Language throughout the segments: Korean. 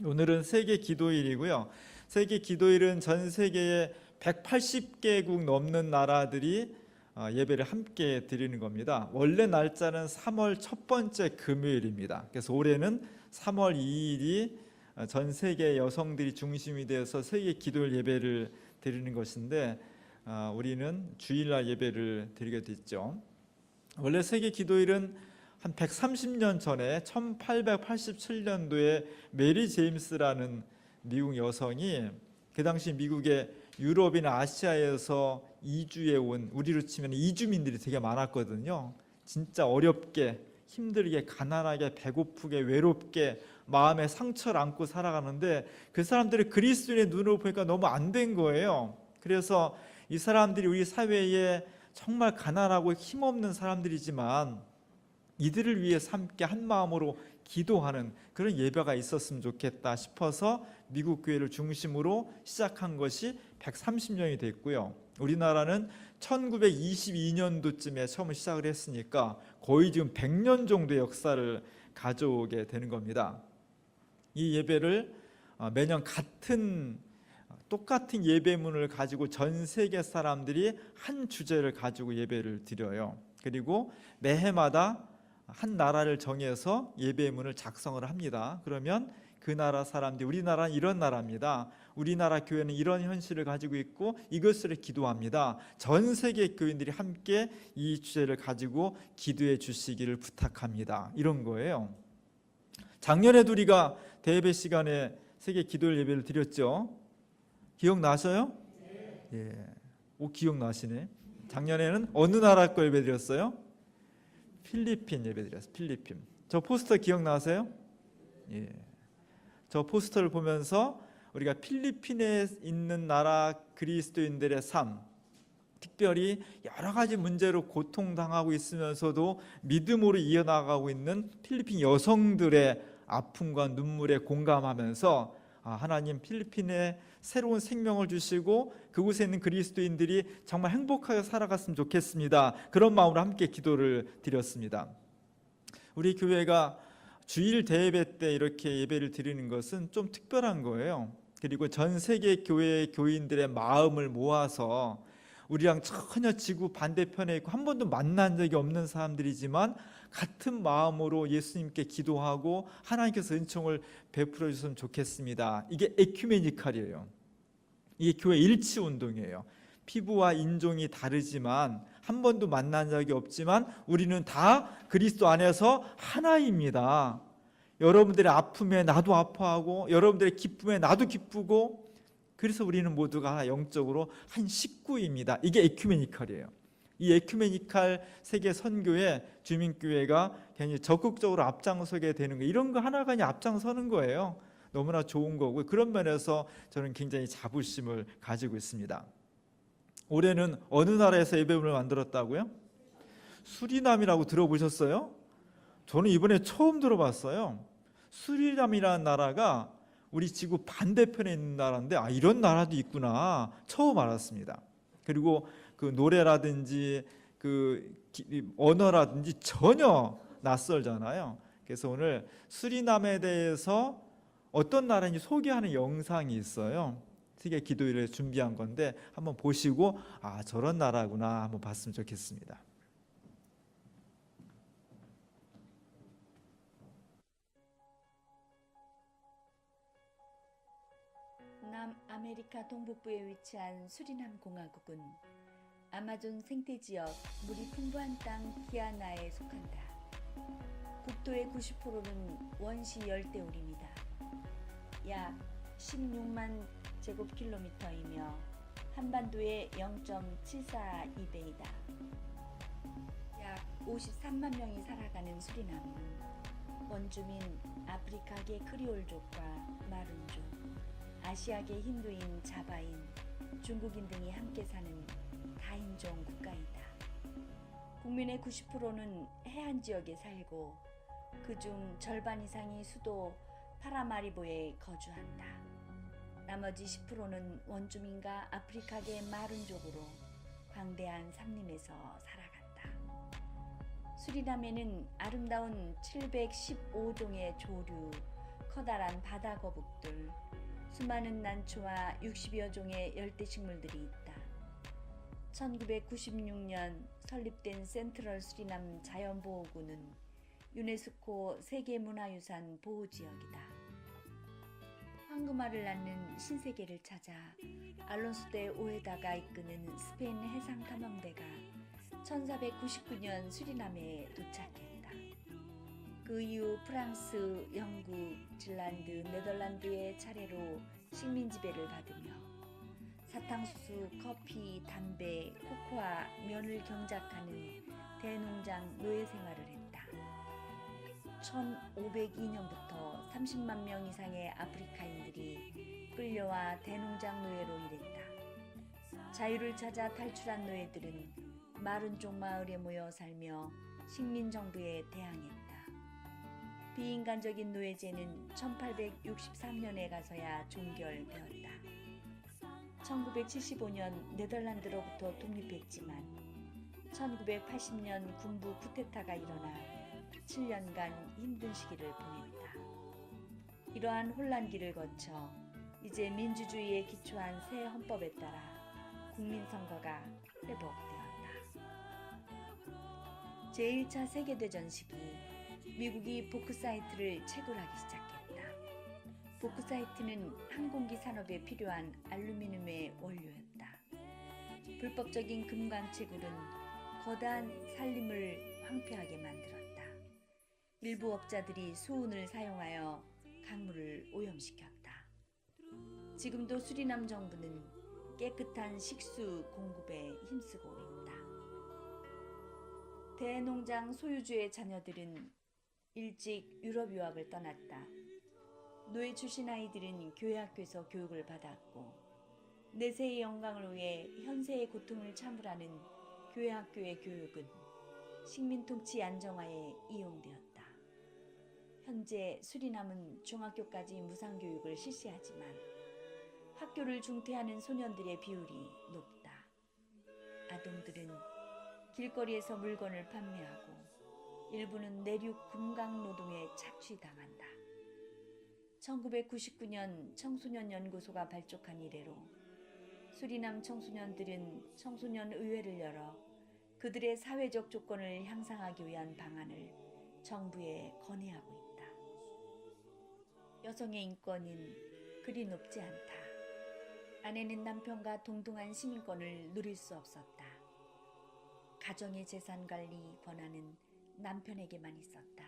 오늘은 세계 기도일이고요. 세계 기도일은 전 세계에 180개국 넘는 나라들이 예배를 함께 드리는 겁니다. 원래 날짜는 3월 첫 번째 금요일입니다. 그래서 올해는 3월 2일이 전 세계 여성들이 중심이 되어서 세계 기도일 예배를 드리는 것인데 우리는 주일날 예배를 드리게 됐죠. 원래 세계 기도일은 한 130년 전에 1887년도에 메리 제임스라는 미국 여성이 그 당시 미국의 유럽이나 아시아에서 이주해 온, 우리로 치면 이주민들이 되게 많았거든요. 진짜 어렵게, 힘들게, 가난하게, 배고프게, 외롭게 마음에 상처를 안고 살아가는데 그 사람들이 그리스도인의 눈으로 보니까 너무 안 된 거예요. 그래서 이 사람들이 우리 사회에 정말 가난하고 힘없는 사람들이지만 이들을 위해서 함께 한 마음으로 기도하는 그런 예배가 있었으면 좋겠다 싶어서 미국 교회를 중심으로 시작한 것이 130년이 됐고요. 우리나라는 1922년도쯤에 처음 시작을 했으니까 거의 지금 100년 정도의 역사를 가져오게 되는 겁니다. 이 예배를 매년 똑같은 예배문을 가지고 전 세계 사람들이 한 주제를 가지고 예배를 드려요. 그리고 매해마다 한 나라를 정해서 예배문을 작성을 합니다. 그러면 그 나라 사람들이 우리나라는 이런 나라입니다. 우리나라 교회는 이런 현실을 가지고 있고 이것을 기도합니다. 전 세계 교인들이 함께 이 주제를 가지고 기도해 주시기를 부탁합니다. 이런 거예요. 작년에도 우리가 대예배 시간에 세계 기도일 예배를 드렸죠. 기억나셔요? 네. 예. 오, 기억나시네. 작년에는 어느 나라 거 예배 드렸어요? 필리핀 예배 드렸어요. 필리핀. 저 포스터 기억나세요? 예. 저 포스터를 보면서 우리가 필리핀에 있는 나라 그리스도인들의 삶, 특별히 여러 가지 문제로 고통당하고 있으면서도 믿음으로 이어나가고 있는 필리핀 여성들의 아픔과 눈물에 공감하면서 하나님 필리핀에 새로운 생명을 주시고 그곳에 있는 그리스도인들이 정말 행복하게 살아갔으면 좋겠습니다. 그런 마음으로 함께 기도를 드렸습니다. 우리 교회가 주일 대예배 때 이렇게 예배를 드리는 것은 좀 특별한 거예요. 그리고 전 세계 교회 교인들의 마음을 모아서 우리랑 전혀 지구 반대편에 있고 한 번도 만난 적이 없는 사람들이지만 같은 마음으로 예수님께 기도하고 하나님께서 은총을 베풀어 주셨으면 좋겠습니다. 이게 에큐메니칼이에요. 이게 교회 일치 운동이에요. 피부와 인종이 다르지만 한 번도 만난 적이 없지만 우리는 다 그리스도 안에서 하나입니다. 여러분들의 아픔에 나도 아파하고 여러분들의 기쁨에 나도 기쁘고 그래서 우리는 모두가 영적으로 한 식구입니다. 이게 에큐메니칼이에요. 이 에큐메니칼 세계 선교에 주민교회가 굉장히 적극적으로 앞장서게 되는 거예요. 이런 거 하나가 그냥 앞장서는 거예요. 너무나 좋은 거고 그런 면에서 저는 굉장히 자부심을 가지고 있습니다. 올해는 어느 나라에서 예배문을 만들었다고요? 수리남이라고 들어보셨어요? 저는 이번에 처음 들어봤어요. 수리남이라는 나라가 우리 지구 반대편에 있는 나라인데 이런 나라도 있구나 처음 알았습니다. 그리고 그 노래라든지 그 언어라든지 전혀 낯설잖아요. 그래서 오늘 수리남에 대해서 어떤 나라인지 소개하는 영상이 있어요. 세계 기도일에 준비한 건데 한번 보시고 저런 나라구나 한번 봤으면 좋겠습니다. 남아메리카 동북부에 위치한 수리남 공화국은 아마존 생태지역 물이 풍부한 땅 기아나에 속한다. 국토의 90%는 원시 열대우림이다. 약 16만 제곱킬로미터이며 한반도의 0.742배이다. 약 53만 명이 살아가는 수리남은 원주민 아프리카계 크리올족과 마룬족, 아시아계 힌두인 자바인, 중국인 등이 함께 사는 다인종 국가이다. 국민의 90%는 해안 지역에 살고 그중 절반 이상이 수도 파라마리보에 거주한다. 나머지 10%는 원주민과 아프리카계 마룬족으로 광대한 산림에서 살아간다. 수리남에는 아름다운 715종의 조류, 커다란 바다 거북들, 수많은 난초와 60여 종의 열대식물들이 있다. 1996년 설립된 센트럴 수리남 자연보호구는 유네스코 세계문화유산 보호지역이다. 황금알을 낳는 신세계를 찾아 알론소 데 오에다가 이끄는 스페인 해상탐험대가 1499년 수리남에 도착했다. 그 이후 프랑스, 영국, 핀란드, 네덜란드의 차례로 식민 지배를 받으며 사탕수수, 커피, 담배, 코코아, 면을 경작하는 대농장 노예 생활을 했다. 1502년부터 30만 명 이상의 아프리카인들이 끌려와 대농장 노예로 일했다. 자유를 찾아 탈출한 노예들은 마른족 마을에 모여 살며 식민정부에 대항했다. 비인간적인 노예제는 1863년에 가서야 종결되었다. 1975년 네덜란드로부터 독립했지만 1980년 군부 쿠데타가 일어나 7년간 힘든 시기를 보냈다. 이러한 혼란기를 거쳐 이제 민주주의에 기초한 새 헌법에 따라 국민선거가 회복되었다. 제1차 세계대전 시기 미국이 보크사이트를 채굴하기 시작했다. 보크사이트는 항공기 산업에 필요한 알루미늄의 원료였다. 불법적인 금광 채굴은 거대한 산림을 황폐하게 만들었다. 일부 업자들이 수은을 사용하여 강물을 오염시켰다. 지금도 수리남 정부는 깨끗한 식수 공급에 힘쓰고 있다. 대농장 소유주의 자녀들은 일찍 유럽 유학을 떠났다. 노예 출신 아이들은 교회학교에서 교육을 받았고 내세의 영광을 위해 현세의 고통을 참으라는 교회학교의 교육은 식민 통치 안정화에 이용되었다. 현재 수리남은 중학교까지 무상교육을 실시하지만 학교를 중퇴하는 소년들의 비율이 높다. 아동들은 길거리에서 물건을 판매하고 일부는 내륙 금강 노동에 착취당한다. 1999년 청소년 연구소가 발족한 이래로 수리남 청소년들은 청소년 의회를 열어 그들의 사회적 조건을 향상하기 위한 방안을 정부에 건의하고 있다. 여성의 인권은 그리 높지 않다. 아내는 남편과 동등한 시민권을 누릴 수 없었다. 가정의 재산 관리 권한은 남편에게만 있었다.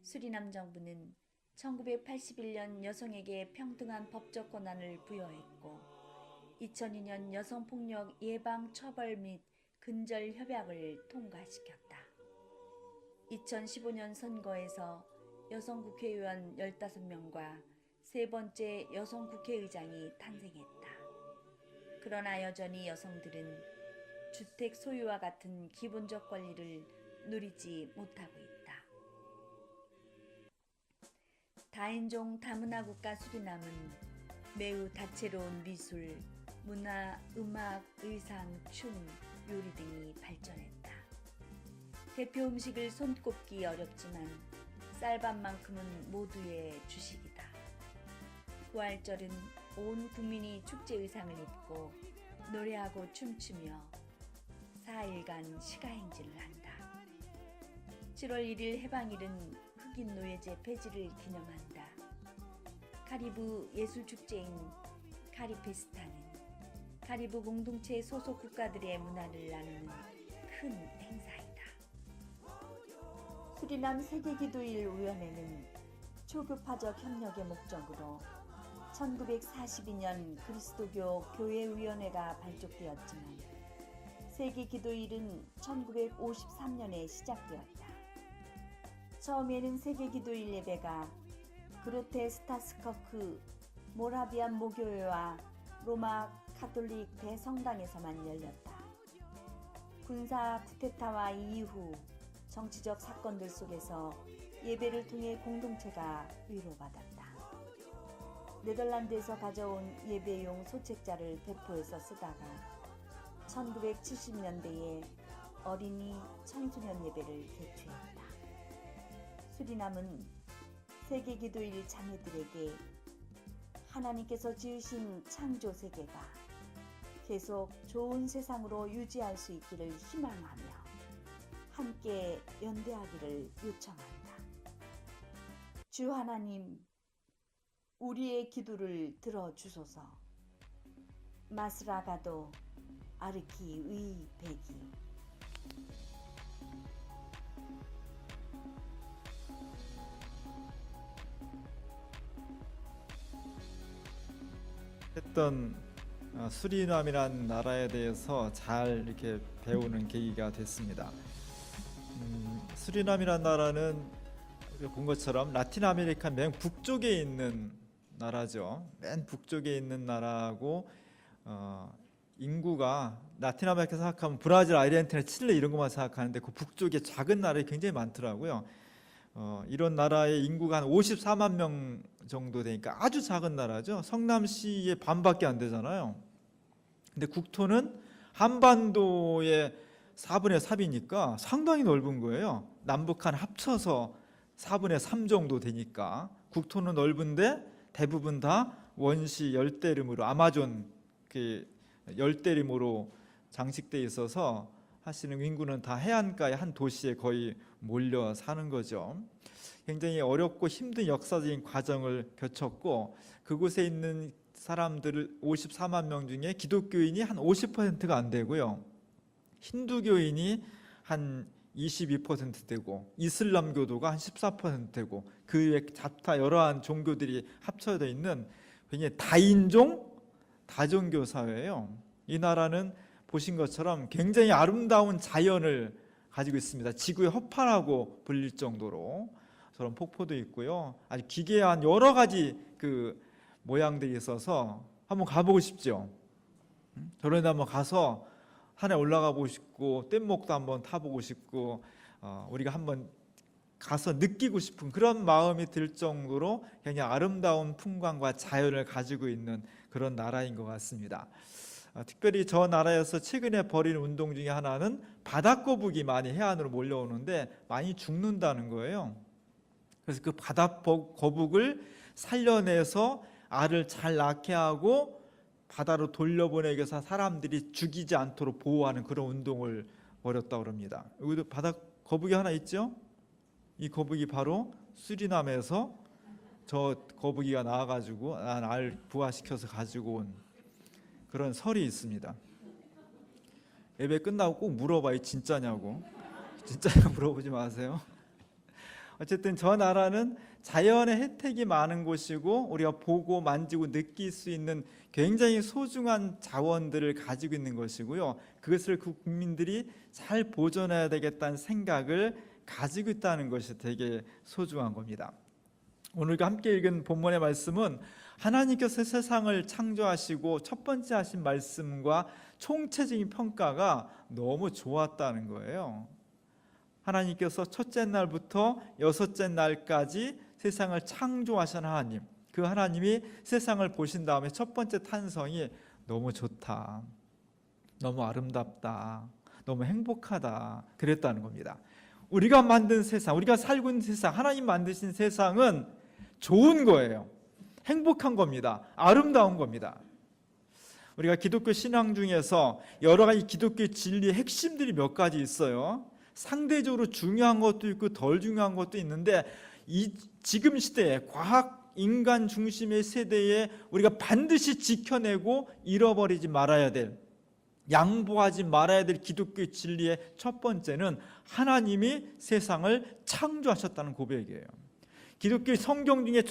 수리남 정부는 1981년 여성에게 평등한 법적 권한을 부여했고 2002년 여성폭력 예방 처벌 및 근절 협약을 통과시켰다. 2015년 선거에서 여성 국회의원 15명과 세 번째 여성 국회의장이 탄생했다. 그러나 여전히 여성들은 주택 소유와 같은 기본적 권리를 누리지 못하고 있다. 다인종 다문화 국가 수리남은 매우 다채로운 미술, 문화, 음악, 의상, 춤, 요리 등이 발전했다. 대표 음식을 손꼽기 어렵지만 쌀밥만큼은 모두의 주식이다. 부활절은 온 국민이 축제 의상을 입고 노래하고 춤추며 4일간 시가행진을 한다. 7월 1일 해방일은 흑인 노예제 폐지를 기념한다. 카리브 예술축제인 카리페스타는 카리브 공동체 소속 국가들의 문화를 나누는 큰 행사이다. 수리남 세계기도일위원회는 초교파적 협력의 목적으로 1942년 그리스도교 교회위원회가 발족되었지만 세계기도일은 1953년에 시작되었다. 처음에는 세계기도일 예배가 그로테 스타스커크 모라비안 모교회와 로마 카톨릭 대성당에서만 열렸다. 군사 쿠데타와 이후 정치적 사건들 속에서 예배를 통해 공동체가 위로받았다. 네덜란드에서 가져온 예배용 소책자를 배포해서 쓰다가 1970년대에 어린이 청소년 예배를 개최했다. 수리남은 세계기도일 자매들에게 하나님께서 지으신 창조 세계가 계속 좋은 세상으로 유지할 수 있기를 희망하며 함께 연대하기를 요청합니다. 주 하나님, 우리의 기도를 들어주소서. 마스라가도 아르키 의 베기. 했던 수리남이라는 나라에 대해서 잘 이렇게 배우는 계기가 됐습니다. 수리남이라는 나라는 우리가 본 것처럼 라틴 아메리카 맨 북쪽에 있는 나라죠. 맨 북쪽에 있는 나라고 인구가 라틴 아메리카 생각하면 브라질, 아르헨티나, 칠레 이런 것만 생각하는데 그 북쪽에 작은 나라가 굉장히 많더라고요. 이런 나라의 인구가 한 54만 명 정도 되니까 아주 작은 나라죠. 성남시의 반밖에 안 되잖아요. 근데 국토는 한반도의 4분의 3이니까 상당히 넓은 거예요. 남북한 합쳐서 4분의 3 정도 되니까 국토는 넓은데 대부분 다 원시 열대림으로 아마존 그 열대림으로 장식돼 있어서 사실은 인구는 다 해안가의 한 도시에 거의 몰려 사는 거죠. 굉장히 어렵고 힘든 역사적인 과정을 거쳤고 그곳에 있는 사람들 54만 명 중에 기독교인이 한 50%가 안 되고요. 힌두교인이 한 22% 되고 이슬람교도가 한 14% 되고 그 외 잡타 여러한 종교들이 합쳐져 있는 굉장히 다인종 다종교 사회예요. 이 나라는 보신 것처럼 굉장히 아름다운 자연을 가지고 있습니다. 지구의 허파라고 불릴 정도로 저런 폭포도 있고요. 아주 기괴한 여러 가지 그 모양들이 있어서 한번 가보고 싶죠. 저런 데 한번 가서 산에 올라가 보고 싶고 뗏목도 한번 타보고 싶고 우리가 한번 가서 느끼고 싶은 그런 마음이 들 정도로 굉장히 아름다운 풍광과 자연을 가지고 있는 그런 나라인 것 같습니다. 특별히 저 나라에서 최근에 벌이는 운동 중에 하나는 바다거북이 많이 해안으로 몰려오는데 많이 죽는다는 거예요. 그래서 그 바다거북을 살려내서 알을 잘 낳게 하고 바다로 돌려보내기 위해서 사람들이 죽이지 않도록 보호하는 그런 운동을 벌였다고 합니다. 여기도 바다거북이 하나 있죠? 이 거북이 바로 수리남에서 저 거북이가 나와가지고 알 부화시켜서 가지고 온 그런 설이 있습니다. 예배 끝나고 꼭 물어봐요. 진짜냐고. 진짜냐고 물어보지 마세요. 어쨌든 저 나라는 자연의 혜택이 많은 곳이고 우리가 보고 만지고 느낄 수 있는 굉장히 소중한 자원들을 가지고 있는 것이고요. 그것을 그 국민들이 잘 보존해야 되겠다는 생각을 가지고 있다는 것이 되게 소중한 겁니다. 오늘 함께 읽은 본문의 말씀은 하나님께서 세상을 창조하시고 첫 번째 하신 말씀과 총체적인 평가가 너무 좋았다는 거예요. 하나님께서 첫째 날부터 여섯째 날까지 세상을 창조하신 하나님, 그 하나님이 세상을 보신 다음에 첫 번째 탄성이 너무 좋다, 너무 아름답다, 너무 행복하다 그랬다는 겁니다. 우리가 만든 세상, 우리가 살고 있는 세상, 하나님 만드신 세상은 좋은 거예요. 행복한 겁니다. 아름다운 겁니다. 우리가 기독교 신앙 중에서 여러 가지 기독교 진리의 핵심들이 몇 가지 있어요. 상대적으로 중요한 것도 있고 덜 중요한 것도 있는데 이 지금 시대에 과학 인간 중심의 세대에 우리가 반드시 지켜내고 잃어버리지 말아야 될, 양보하지 말아야 될 기독교의 진리의 첫 번째는 하나님이 세상을 창조하셨다는 고백이에요. 기독교 성경 중에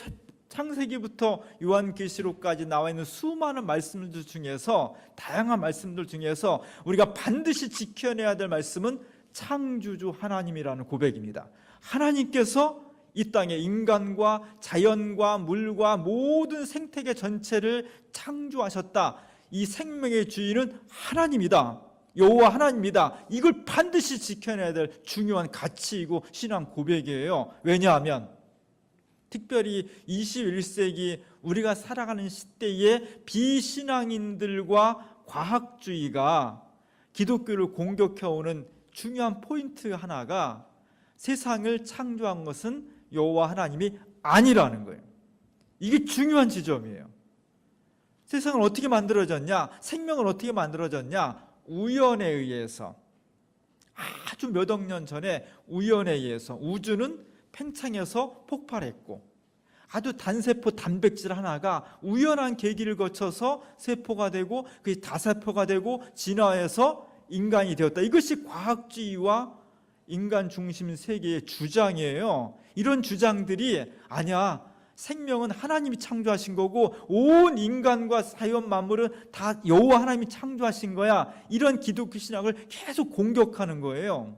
창세기부터 요한계시록까지 나와 있는 수많은 말씀들 중에서 다양한 말씀들 중에서 우리가 반드시 지켜내야 될 말씀은 창조주 하나님이라는 고백입니다. 하나님께서 이 땅에 인간과 자연과 물과 모든 생태계 전체를 창조하셨다. 이 생명의 주인은 하나님이다. 여호와 하나님이다. 이걸 반드시 지켜내야 될 중요한 가치이고 신앙 고백이에요. 왜냐하면 특별히 21세기 우리가 살아가는 시대에 비신앙인들과 과학주의가 기독교를 공격해오는 중요한 포인트 하나가 세상을 창조한 것은 여호와 하나님이 아니라는 거예요. 이게 중요한 지점이에요. 세상은 어떻게 만들어졌냐? 생명은 어떻게 만들어졌냐? 우연에 의해서, 아주 몇 억 년 전에 우연에 의해서 우주는 팽창해서 폭발했고, 아주 단세포 단백질 하나가 우연한 계기를 거쳐서 세포가 되고 그게 다세포가 되고 진화해서 인간이 되었다. 이것이 과학주의와 인간 중심 세계의 주장이에요. 이런 주장들이 아니야, 생명은 하나님이 창조하신 거고 온 인간과 자연 만물은 다 여호와 하나님이 창조하신 거야, 이런 기독교 신학을 계속 공격하는 거예요.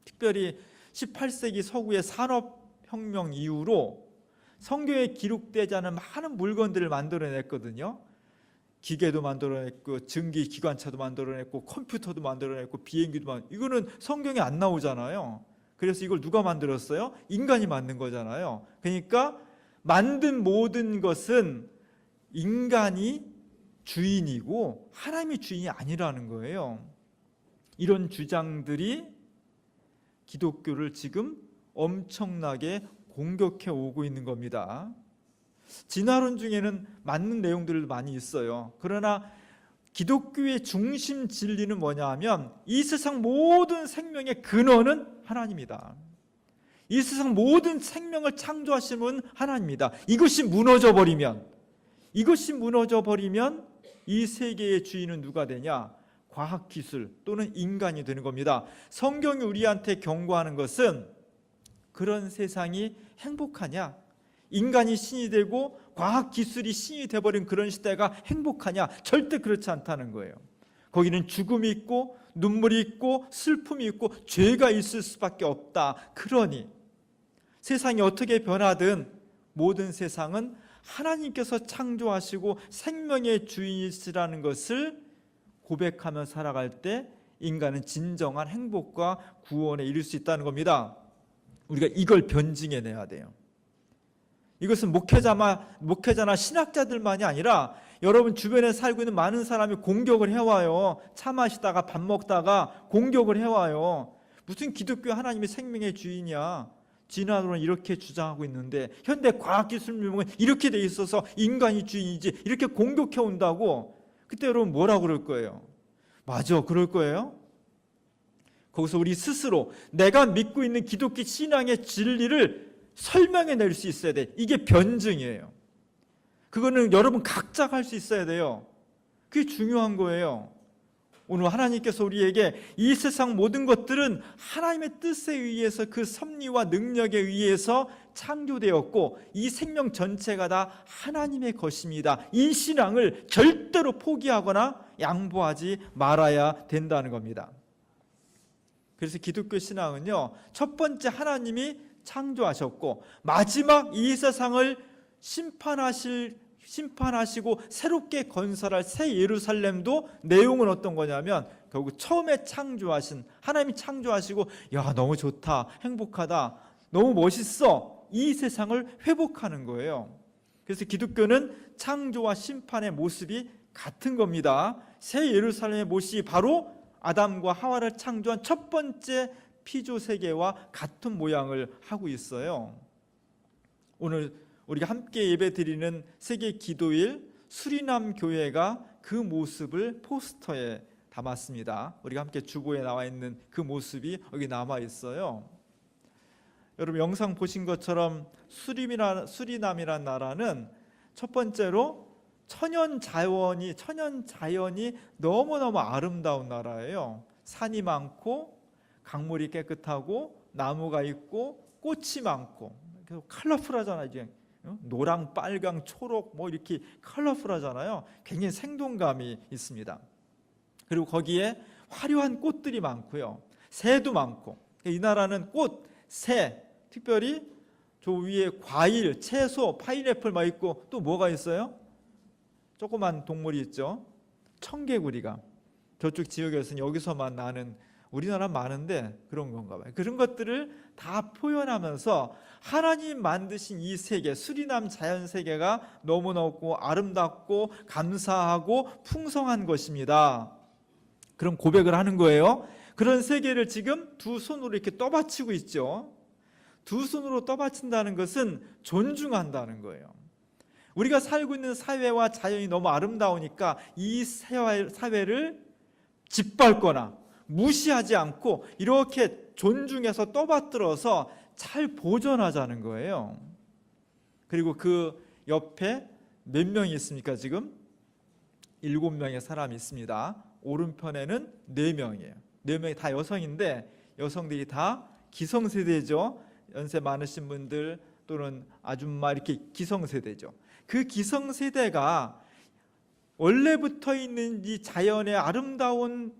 특별히 18세기 서구의 산업혁명 이후로 성경에 기록되지 않은 많은 물건들을 만들어냈거든요. 기계도 만들어냈고 증기기관차도 만들어냈고 컴퓨터도 만들어냈고 비행기도 이거는 성경에 안 나오잖아요. 그래서 이걸 누가 만들었어요? 인간이 만든 거잖아요. 그러니까 만든 모든 것은 인간이 주인이고 하나님이 주인이 아니라는 거예요. 이런 주장들이 기독교를 지금 엄청나게 공격해 오고 있는 겁니다. 진화론 중에는 맞는 내용들도 많이 있어요. 그러나 기독교의 중심 진리는 뭐냐 하면 이 세상 모든 생명의 근원은 하나님이다. 이 세상 모든 생명을 창조하신 분은 하나님이다. 이것이 무너져 버리면 이 세계의 주인은 누가 되냐? 과학기술 또는 인간이 되는 겁니다. 성경이 우리한테 경고하는 것은 그런 세상이 행복하냐? 인간이 신이 되고 과학기술이 신이 되어버린 그런 시대가 행복하냐? 절대 그렇지 않다는 거예요. 거기는 죽음이 있고 눈물이 있고 슬픔이 있고 죄가 있을 수밖에 없다. 그러니 세상이 어떻게 변하든 모든 세상은 하나님께서 창조하시고 생명의 주인이시라는 것을 고백하며 살아갈 때 인간은 진정한 행복과 구원에 이를 수 있다는 겁니다. 우리가 이걸 변증해내야 돼요. 이것은 목회자나 신학자들만이 아니라 여러분 주변에 살고 있는 많은 사람이 공격을 해와요. 차 마시다가 밥 먹다가 공격을 해와요. 무슨 기독교 하나님이 생명의 주인이야, 진화론은 이렇게 주장하고 있는데 현대 과학기술명은 이렇게 돼 있어서 인간이 주인이지, 이렇게 공격해 온다고. 그때 여러분 뭐라고 그럴 거예요? 맞아, 그럴 거예요. 거기서 우리 스스로 내가 믿고 있는 기독교 신앙의 진리를 설명해낼 수 있어야 돼. 이게 변증이에요. 그거는 여러분 각자 할 수 있어야 돼요. 그게 중요한 거예요. 오늘 하나님께서 우리에게 이 세상 모든 것들은 하나님의 뜻에 의해서 그 섭리와 능력에 의해서 창조되었고 이 생명 전체가 다 하나님의 것입니다. 이 신앙을 절대로 포기하거나 양보하지 말아야 된다는 겁니다. 그래서 기독교 신앙은요, 첫 번째 하나님이 창조하셨고 마지막 이 세상을 심판하시고 새롭게 건설할 새 예루살렘도 내용은 어떤 거냐면 결국 처음에 창조하신 하나님이 창조하시고 야 너무 좋다, 행복하다, 너무 멋있어, 이 세상을 회복하는 거예요. 그래서 기독교는 창조와 심판의 모습이 같은 겁니다. 새 예루살렘의 모습이 바로 아담과 하와를 창조한 첫 번째 피조 세계와 같은 모양을 하고 있어요. 오늘 우리가 함께 예배드리는 세계 기도일 수리남 교회가 그 모습을 포스터에 담았습니다. 우리가 함께 주보에 나와 있는 그 모습이 여기 남아 있어요. 여러분 영상 보신 것처럼 수리남이란 나라는 첫 번째로 천연 자연이 너무너무 아름다운 나라예요. 산이 많고 강물이 깨끗하고 나무가 있고 꽃이 많고 컬러풀하잖아요. 이제 노랑, 빨강, 초록 뭐 이렇게 컬러풀하잖아요. 굉장히 생동감이 있습니다. 그리고 거기에 화려한 꽃들이 많고요. 새도 많고. 이 나라는 꽃, 새, 특별히 저 위에 과일, 채소, 파인애플 막 있고 또 뭐가 있어요? 조그만 동물이 있죠. 청개구리가. 저쪽 지역에서는 여기서만 나는, 우리나라 많은데 그런 건가 봐요. 그런 것들을 다 표현하면서 하나님 만드신 이 세계, 수리남 자연 세계가 너무너무 아름답고 감사하고 풍성한 것입니다. 그런 고백을 하는 거예요. 그런 세계를 지금 두 손으로 이렇게 떠받치고 있죠. 두 손으로 떠받친다는 것은 존중한다는 거예요. 우리가 살고 있는 사회와 자연이 너무 아름다우니까 이 사회를 짓밟거나 무시하지 않고 이렇게 존중해서 떠받들어서 잘 보존하자는 거예요. 그리고 그 옆에 몇 명이 있습니까? 지금 7명의 사람이 있습니다. 오른편에는 4명이에요. 4명이 다 여성인데 여성들이 다 기성세대죠. 연세 많으신 분들 또는 아줌마 이렇게 기성세대죠. 그 기성세대가 원래부터 있는 이 자연의 아름다운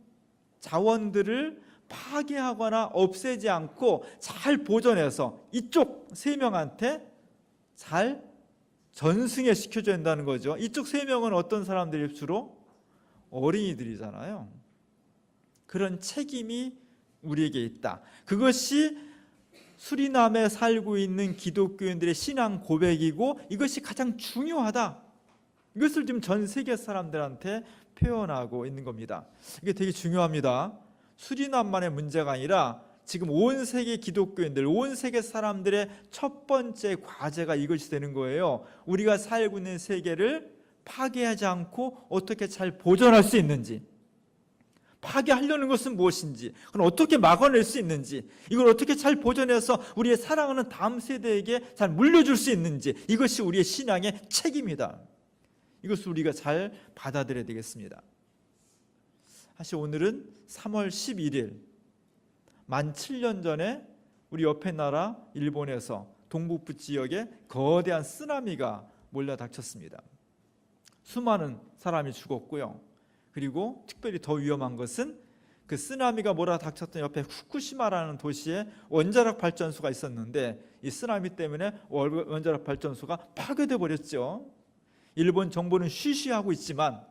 자원들을 파괴하거나 없애지 않고 잘 보존해서 이쪽 3명한테 잘 전승해 시켜줘야 한다는 거죠. 이쪽 3명은 어떤 사람들이 주로? 어린이들이잖아요. 그런 책임이 우리에게 있다. 그것이 수리남에 살고 있는 기독교인들의 신앙 고백이고 이것이 가장 중요하다. 이것을 지금 전 세계 사람들한테 표현하고 있는 겁니다. 이게 되게 중요합니다. 수리남만의 문제가 아니라 지금 온 세계 기독교인들, 온 세계 사람들의 첫 번째 과제가 이것이 되는 거예요. 우리가 살고 있는 세계를 파괴하지 않고 어떻게 잘 보존할 수 있는지, 파괴하려는 것은 무엇인지, 그럼 어떻게 막아낼 수 있는지, 이걸 어떻게 잘 보존해서 우리의 사랑하는 다음 세대에게 잘 물려줄 수 있는지, 이것이 우리의 신앙의 책임이다. 이것을 우리가 잘 받아들여야 되겠습니다. 사실 오늘은 3월 11일 만 7년 전에 우리 옆에 나라 일본에서 동북부 지역에 거대한 쓰나미가 몰려닥쳤습니다. 수많은 사람이 죽었고요. 그리고 특별히 더 위험한 것은 그 쓰나미가 몰아닥쳤던 옆에 후쿠시마라는 도시에 원자력 발전소가 있었는데 이 쓰나미 때문에 원자력 발전소가 파괴돼 버렸죠. 일본 정부는 쉬쉬하고 있지만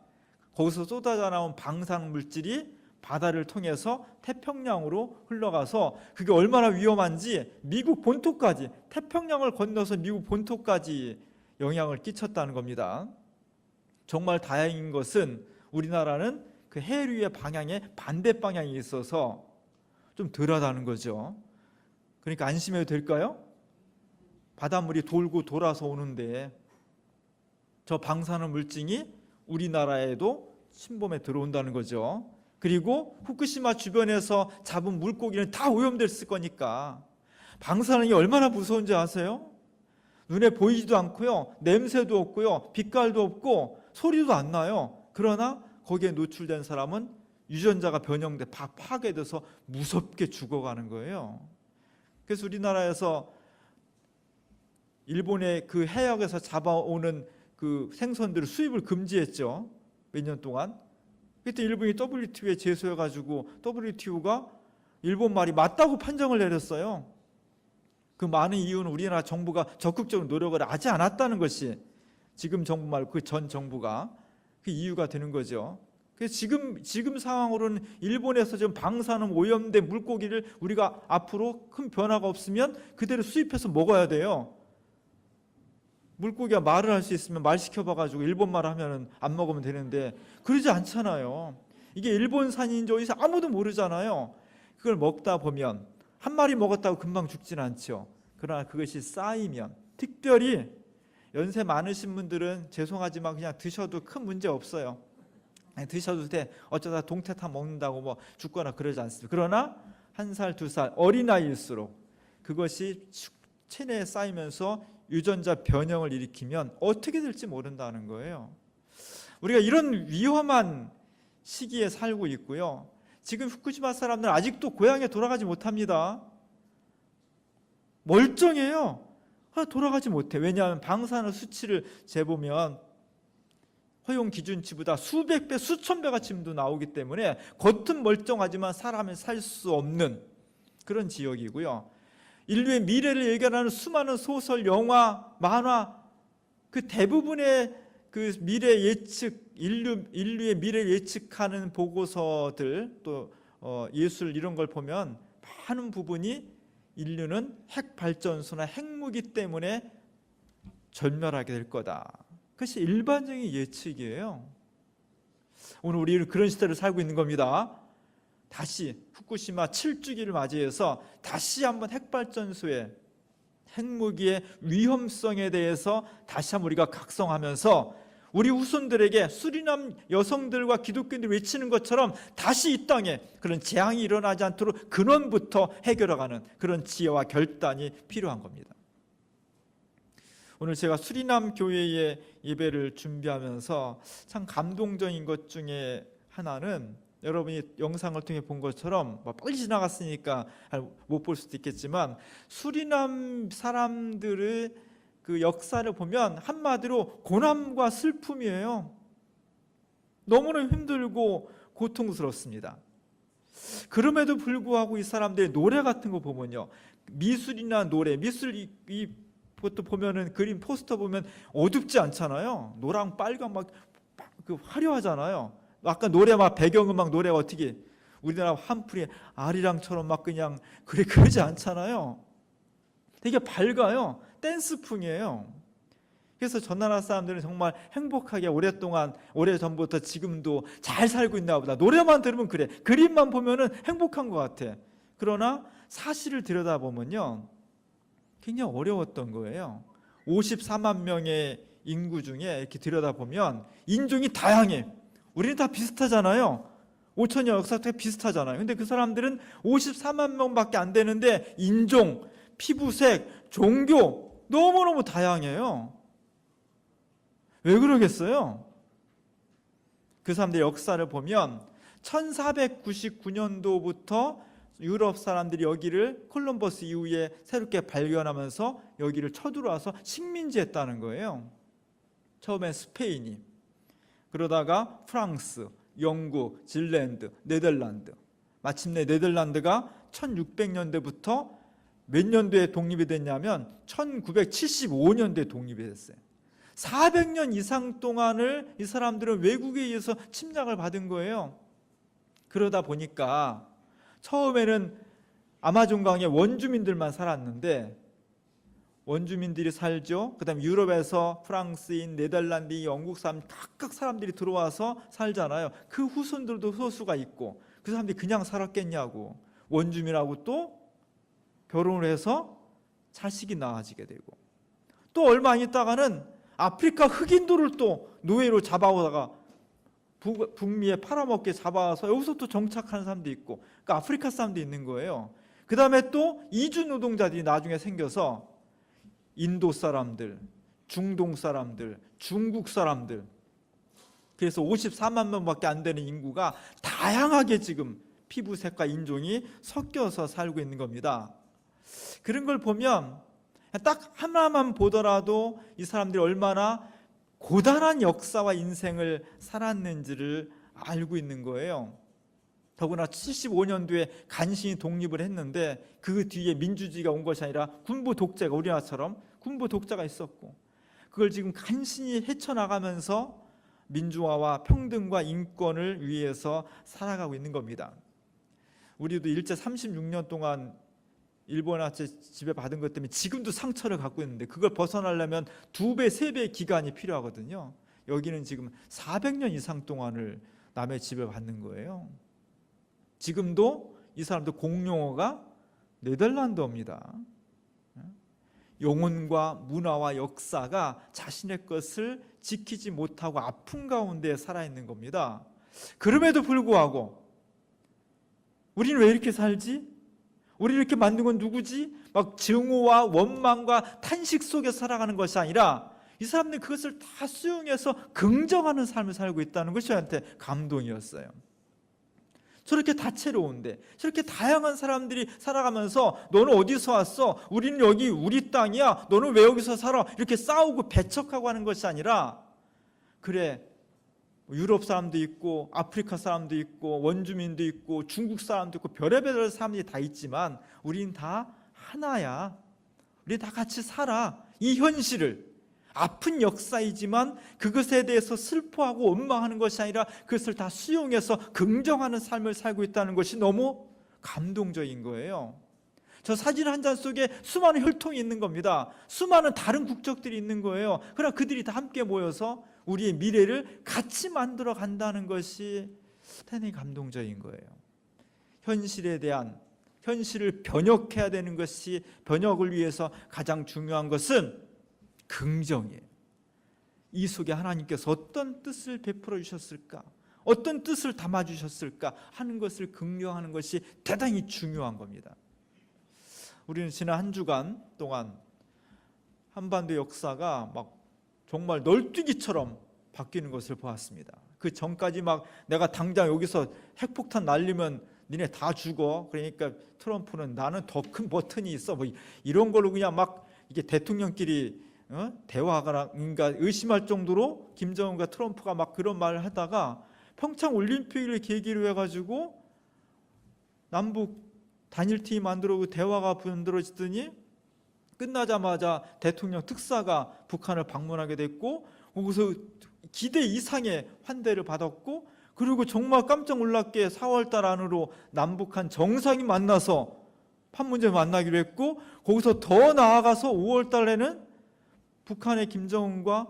거기서 쏟아져 나온 방사능 물질이 바다를 통해서 태평양으로 흘러가서 그게 얼마나 위험한지 미국 본토까지, 태평양을 건너서 미국 본토까지 영향을 끼쳤다는 겁니다. 정말 다행인 것은 우리나라는 그 해류의 방향에 반대 방향이 있어서 좀 덜하다는 거죠. 그러니까 안심해도 될까요? 바닷물이 돌고 돌아서 오는데 저 방사능 물질이 우리나라에도 침범에 들어온다는 거죠. 그리고 후쿠시마 주변에서 잡은 물고기는 다 오염됐을 거니까 방사능이 얼마나 무서운지 아세요? 눈에 보이지도 않고요, 냄새도 없고요, 빛깔도 없고 소리도 안 나요. 그러나 거기에 노출된 사람은 유전자가 변형돼 파괴돼서 무섭게 죽어가는 거예요. 그래서 우리나라에서 일본의 그 해역에서 잡아오는 그 생선들을 수입을 금지했죠. 몇 년 동안. 그때 일본이 WTO에 제소해가지고 WTO가 일본 말이 맞다고 판정을 내렸어요. 그 많은 이유는 우리나라 정부가 적극적으로 노력을 하지 않았다는 것이 지금 정부 말고 그 전 정부가 그 이유가 되는 거죠. 그래서 지금 상황으로는 일본에서 지금 방사능 오염된 물고기를 우리가 앞으로 큰 변화가 없으면 그대로 수입해서 먹어야 돼요. 물고기가 말을 할 수 있으면 말 시켜봐가지고 일본말 하면은 안 먹으면 되는데 그러지 않잖아요. 이게 일본산인지 어디서 아무도 모르잖아요. 그걸 먹다 보면 한 마리 먹었다고 금방 죽지는 않죠. 그러나 그것이 쌓이면, 특별히 연세 많으신 분들은 죄송하지만 그냥 드셔도 큰 문제 없어요. 드셔도 돼. 어쩌다 동태탕 먹는다고 뭐 죽거나 그러지 않습니다. 그러나 1살, 2살 어린아이일수록 그것이 체내에 쌓이면서 유전자 변형을 일으키면 어떻게 될지 모른다는 거예요. 우리가 이런 위험한 시기에 살고 있고요. 지금 후쿠시마 사람들은 아직도 고향에 돌아가지 못합니다. 멀쩡해요. 돌아가지 못해. 왜냐하면 방사능 수치를 재보면 허용 기준치보다 수백 배, 수천 배가 지금도 나오기 때문에 겉은 멀쩡하지만 사람은 살 수 없는 그런 지역이고요. 인류의 미래를 예견하는 수많은 소설, 영화, 만화, 그 대부분의 그 미래 예측, 인류의 미래를 예측하는 보고서들, 또 예술 이런 걸 보면 많은 부분이 인류는 핵 발전소나 핵무기 때문에 절멸하게 될 거다. 그것이 일반적인 예측이에요. 오늘 우리는 그런 시대를 살고 있는 겁니다. 다시 후쿠시마 7주기를 맞이해서 다시 한번 핵발전소에 핵무기의 위험성에 대해서 다시 한번 우리가 각성하면서 우리 후손들에게 수리남 여성들과 기독교인들이 외치는 것처럼 다시 이 땅에 그런 재앙이 일어나지 않도록 근원부터 해결해가는 그런 지혜와 결단이 필요한 겁니다. 오늘 제가 수리남 교회의 예배를 준비하면서 참 감동적인 것 중에 하나는, 여러분이 영상을 통해 본 것처럼 빨리 지나갔으니까 못 볼 수도 있겠지만, 수리남 사람들의 그 역사를 보면 한마디로 고난과 슬픔이에요. 너무나 힘들고 고통스럽습니다. 그럼에도 불구하고 이 사람들의 노래 같은 거 보면요, 미술이나 노래, 미술 이것도 보면은 그림 포스터 보면 어둡지 않잖아요. 노랑 빨간 막 그 화려하잖아요. 아까 노래 막 배경음악 노래가 어떻게 우리나라 한풀이 아리랑처럼 막 그냥 그러지 않잖아요. 되게 밝아요. 댄스풍이에요. 그래서 저 나라 사람들은 정말 행복하게 오랫동안, 오래전부터 지금도 잘 살고 있나 보다. 노래만 들으면 그래, 그림만 보면은 행복한 것 같아. 그러나 사실을 들여다보면요, 굉장히 어려웠던 거예요. 54만 명의 인구 중에 이렇게 들여다보면 인종이 다양해. 우리는 다 비슷하잖아요. 5천년 역사도 비슷하잖아요. 근데 그 사람들은 54만 명밖에 안 되는데 인종, 피부색, 종교 너무너무 다양해요. 왜 그러겠어요? 그 사람들의 역사를 보면 1499년도부터 유럽 사람들이 여기를 콜럼버스 이후에 새롭게 발견하면서 여기를 쳐들어와서 식민지했다는 거예요. 처음엔 스페인이, 그러다가 프랑스, 영국, 질랜드, 네덜란드, 마침내 네덜란드가 1600년대부터 몇 년도에 독립이 됐냐면 1975년도에 독립이 됐어요. 400년 이상 동안을 이 사람들은 외국에 의해서 침략을 받은 거예요. 그러다 보니까 처음에는 아마존 강에 원주민들만 살았는데, 원주민들이 살죠. 그 다음에 유럽에서 프랑스인, 네덜란드, 영국 사람 각각 사람들이 들어와서 살잖아요. 그 후손들도 소수가 있고, 그 사람들이 그냥 살았겠냐고. 원주민하고 또 결혼을 해서 자식이 나아지게 되고, 또 얼마 안 있다가는 아프리카 흑인들을 또 노예로 잡아오다가 북미에 팔아먹게 잡아와서 여기서 또 정착하는 사람도 있고, 그러니까 아프리카 사람도 있는 거예요. 그 다음에 또 이주 노동자들이 나중에 생겨서 인도 사람들, 중동 사람들, 중국 사람들, 그래서 54만 명밖에 안 되는 인구가 다양하게 지금 피부색과 인종이 섞여서 살고 있는 겁니다. 그런 걸 보면 딱 하나만 보더라도 이 사람들이 얼마나 고단한 역사와 인생을 살았는지를 알고 있는 거예요. 더구나 75년도에 간신히 독립을 했는데 그 뒤에 민주주의가 온 것이 아니라 군부 독재가, 우리나라처럼 군부 독재가 있었고, 그걸 지금 간신히 헤쳐나가면서 민주화와 평등과 인권을 위해서 살아가고 있는 겁니다. 우리도 일제 36년 동안 일본한테 지배받은 것 때문에 지금도 상처를 갖고 있는데, 그걸 벗어나려면 2배, 3배의 기간이 필요하거든요. 여기는 지금 400년 이상 동안을 남의 지배받는 거예요. 지금도 이 사람들 공용어가 네덜란드어입니다. 영혼과 문화와 역사가 자신의 것을 지키지 못하고 아픈 가운데 살아있는 겁니다. 그럼에도 불구하고 우리는 왜 이렇게 살지? 우리를 이렇게 만든 건 누구지? 막 증오와 원망과 탄식 속에 살아가는 것이 아니라 이 사람들은 그것을 다 수용해서 긍정하는 삶을 살고 있다는 것이 저한테 감동이었어요. 저렇게 다채로운데, 저렇게 다양한 사람들이 살아가면서 너는 어디서 왔어? 우리는 여기 우리 땅이야. 너는 왜 여기서 살아? 이렇게 싸우고 배척하고 하는 것이 아니라, 그래, 유럽 사람도 있고 아프리카 사람도 있고 원주민도 있고 중국 사람도 있고 별의별 사람들이 다 있지만 우린 다 하나야. 우리 다 같이 살아. 이 현실을, 아픈 역사이지만 그것에 대해서 슬퍼하고 원망하는 것이 아니라 그것을 다 수용해서 긍정하는 삶을 살고 있다는 것이 너무 감동적인 거예요. 저 사진 한 장 속에 수많은 혈통이 있는 겁니다. 수많은 다른 국적들이 있는 거예요. 그러나 그들이 다 함께 모여서 우리의 미래를 같이 만들어 간다는 것이 대단히 감동적인 거예요. 현실에 대한 현실을 번역해야 되는 것이, 번역을 위해서 가장 중요한 것은 긍정이에요. 이 속에 하나님께서 어떤 뜻을 베풀어 주셨을까, 어떤 뜻을 담아 주셨을까 하는 것을 긍정하는 것이 대단히 중요한 겁니다. 우리는 지난 한 주간 동안 한반도 역사가 막 정말 널뛰기처럼 바뀌는 것을 보았습니다. 그 전까지 막 내가 당장 여기서 핵폭탄 날리면 니네 다 죽어, 그러니까 트럼프는 나는 더 큰 버튼이 있어, 뭐 이런 걸로 그냥 막 이게 대통령끼리 대화가 그러니까 의심할 정도로 김정은과 트럼프가 막 그런 말을 하다가 평창 올림픽을 계기로 해가지고 남북 단일팀 만들고 대화가 만들어지더니 끝나자마자 대통령 특사가 북한을 방문하게 됐고, 거기서 기대 이상의 환대를 받았고, 그리고 정말 깜짝 놀랍게 4월달 안으로 남북한 정상이 만나서 판문점 만나기로 했고, 거기서 더 나아가서 5월달에는 북한의 김정은과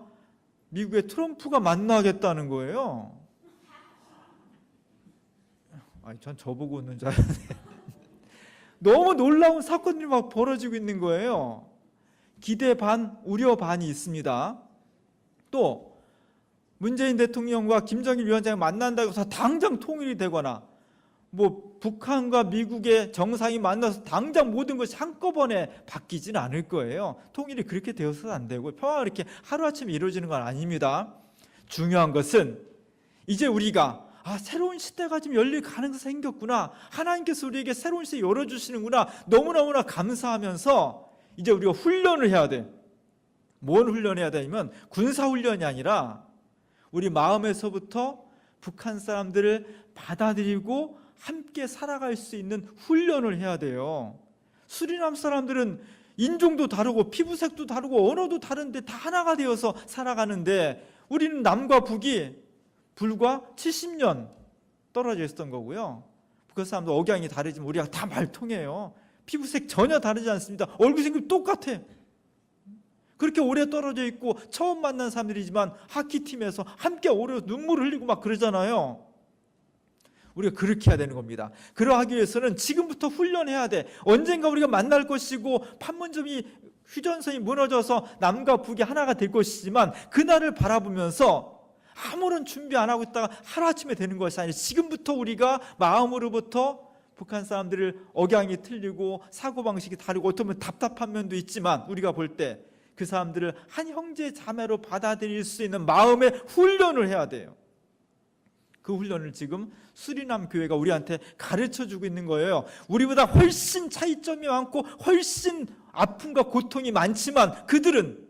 미국의 트럼프가 만나겠다는 거예요. 아니, 전 저보고 웃는 줄 알았는데 너무 놀라운 사건들이 막 벌어지고 있는 거예요. 기대 반, 우려 반이 있습니다. 또 문재인 대통령과 김정일 위원장이 만난다고 해서 당장 통일이 되거나, 뭐 북한과 미국의 정상이 만나서 당장 모든 것이 한꺼번에 바뀌지는 않을 거예요. 통일이 그렇게 되어서는 안 되고 평화가 이렇게 하루아침에 이루어지는 건 아닙니다. 중요한 것은 이제 우리가 새로운 시대가 지금 열릴 가능성이 생겼구나, 하나님께서 우리에게 새로운 시대 열어주시는구나, 너무너무나 감사하면서 이제 우리가 훈련을 해야 돼. 뭔 훈련해야 되냐면 군사훈련이 아니라 우리 마음에서부터 북한 사람들을 받아들이고 함께 살아갈 수 있는 훈련을 해야 돼요. 수리남 사람들은 인종도 다르고 피부색도 다르고 언어도 다른데 다 하나가 되어서 살아가는데, 우리는 남과 북이 불과 70년 떨어져 있었던 거고요. 북한 사람도 억양이 다르지만 우리가 다 말통해요. 피부색 전혀 다르지 않습니다. 얼굴 생김 똑같아. 그렇게 오래 떨어져 있고 처음 만난 사람들이지만 하키팀에서 함께 오래 눈물을 흘리고 막 그러잖아요. 우리가 그렇게 해야 되는 겁니다. 그러하기 위해서는 지금부터 훈련해야 돼. 언젠가 우리가 만날 것이고 판문점이 휴전선이 무너져서 남과 북이 하나가 될 것이지만, 그날을 바라보면서 아무런 준비 안 하고 있다가 하루아침에 되는 것이 아니라 지금부터 우리가 마음으로부터 북한 사람들을 억양이 틀리고 사고방식이 다르고 어떤 면 답답한 면도 있지만 우리가 볼 때 그 사람들을 한 형제 자매로 받아들일 수 있는 마음의 훈련을 해야 돼요. 그 훈련을 지금 수리남 교회가 우리한테 가르쳐주고 있는 거예요. 우리보다 훨씬 차이점이 많고 훨씬 아픔과 고통이 많지만 그들은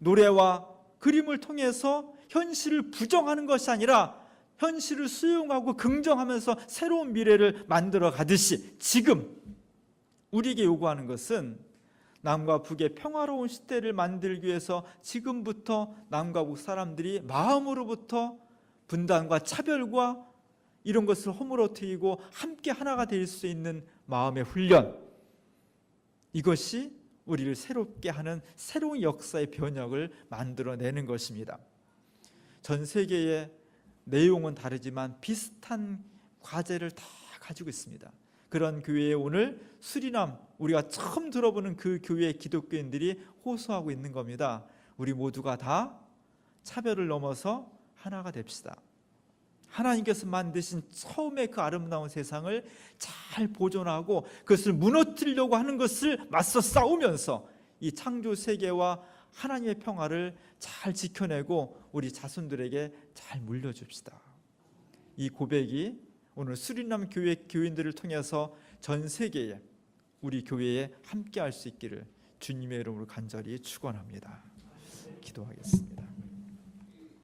노래와 그림을 통해서 현실을 부정하는 것이 아니라 현실을 수용하고 긍정하면서 새로운 미래를 만들어 가듯이, 지금 우리에게 요구하는 것은 남과 북의 평화로운 시대를 만들기 위해서 지금부터 남과 북 사람들이 마음으로부터 분단과 차별과 이런 것을 허물어뜨리고 함께 하나가 될 수 있는 마음의 훈련, 이것이 우리를 새롭게 하는 새로운 역사의 변혁을 만들어내는 것입니다. 전 세계의 내용은 다르지만 비슷한 과제를 다 가지고 있습니다. 그런 교회에 오늘 수리남, 우리가 처음 들어보는 그 교회의 기독교인들이 호소하고 있는 겁니다. 우리 모두가 다 차별을 넘어서 하나가 됩시다. 하나님께서 만드신 처음의 그 아름다운 세상을 잘 보존하고 그것을 무너뜨리려고 하는 것을 맞서 싸우면서 이 창조 세계와 하나님의 평화를 잘 지켜내고 우리 자손들에게 잘 물려줍시다. 이 고백이 오늘 수리남 교회 교인들을 통해서 전 세계에 우리 교회에 함께 할 수 있기를 주님의 이름으로 간절히 축원합니다. 기도하겠습니다.